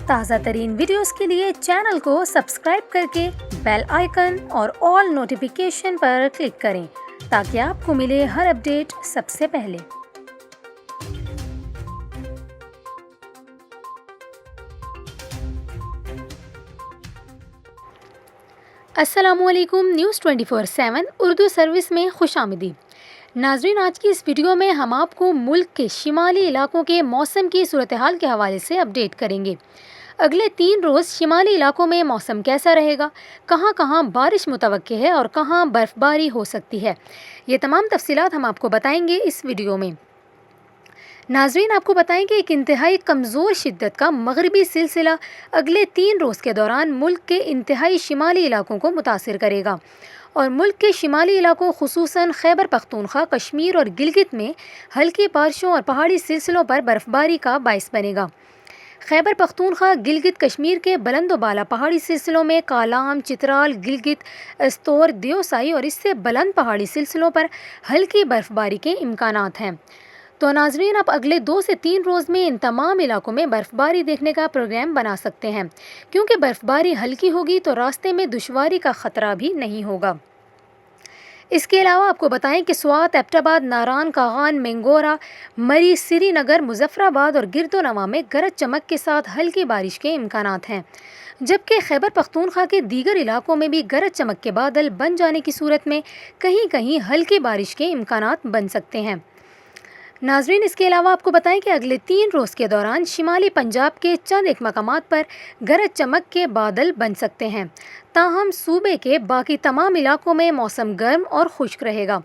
تازہ ترین ویڈیوز کے لیے چینل کو سبسکرائب کر کے بیل آئیکن اور آل نوٹیفیکیشن پر کلک کریں تاکہ آپ کو ملے ہر اپڈیٹ سب سے پہلے۔ السلام علیکم، نیوز 24/7 اردو سروس میں خوش آمدید۔ ناظرین، آج کی اس ویڈیو میں ہم آپ کو ملک کے شمالی علاقوں کے موسم کی صورتحال کے حوالے سے اپڈیٹ کریں گے۔ اگلے 3 روز شمالی علاقوں میں موسم کیسا رہے گا، کہاں کہاں بارش متوقع ہے اور کہاں برف باری ہو سکتی ہے، یہ تمام تفصیلات ہم آپ کو بتائیں گے اس ویڈیو میں۔ ناظرین، آپ کو بتائیں کہ ایک انتہائی کمزور شدت کا مغربی سلسلہ اگلے 3 روز کے دوران ملک کے انتہائی شمالی علاقوں کو متاثر کرے گا اور ملک کے شمالی علاقوں خصوصاً خیبر پختونخوا، کشمیر اور گلگت میں ہلکی بارشوں اور پہاڑی سلسلوں پر برف باری کا باعث بنے گا۔ خیبر پختونخوا، گلگت، کشمیر کے بلند و بالا پہاڑی سلسلوں میں کالام، چترال، گلگت، استور، دیوسائی اور اس سے بلند پہاڑی سلسلوں پر ہلکی برف باری کے امکانات ہیں۔ تو ناظرین، آپ اگلے 2 سے 3 روز میں ان تمام علاقوں میں برف باری دیکھنے کا پروگرام بنا سکتے ہیں، کیونکہ برف باری ہلکی ہوگی تو راستے میں دشواری کا خطرہ بھی نہیں ہوگا۔ اس کے علاوہ آپ کو بتائیں کہ سوات، ایبٹ آباد، ناران، کاغان، مینگورہ، مری، سری نگر، مظفر آباد اور گرد و نواح میں گرج چمک کے ساتھ ہلکی بارش کے امکانات ہیں، جبکہ خیبر پختونخوا کے دیگر علاقوں میں بھی گرج چمک کے بادل بن جانے کی صورت میں کہیں کہیں ہلکی بارش کے امکانات بن سکتے ہیں۔ ناظرین، اس کے علاوہ آپ کو بتائیں کہ اگلے 3 روز کے دوران شمالی پنجاب کے چند ایک مقامات پر گرج چمک کے بادل بن سکتے ہیں، تاہم صوبے کے باقی تمام علاقوں میں موسم گرم اور خشک رہے گا۔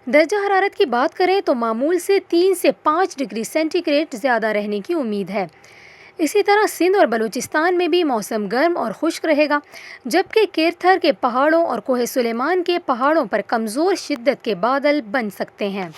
درجہ حرارت کی بات کریں تو معمول سے 3 سے 5 ڈگری سینٹی گریڈ زیادہ رہنے کی امید ہے۔ اسی طرح سندھ اور بلوچستان میں بھی موسم گرم اور خشک رہے گا، جبکہ کیرتھر کے پہاڑوں اور کوہ سلیمان کے پہاڑوں پر کمزور شدت کے بادل بن سکتے ہیں۔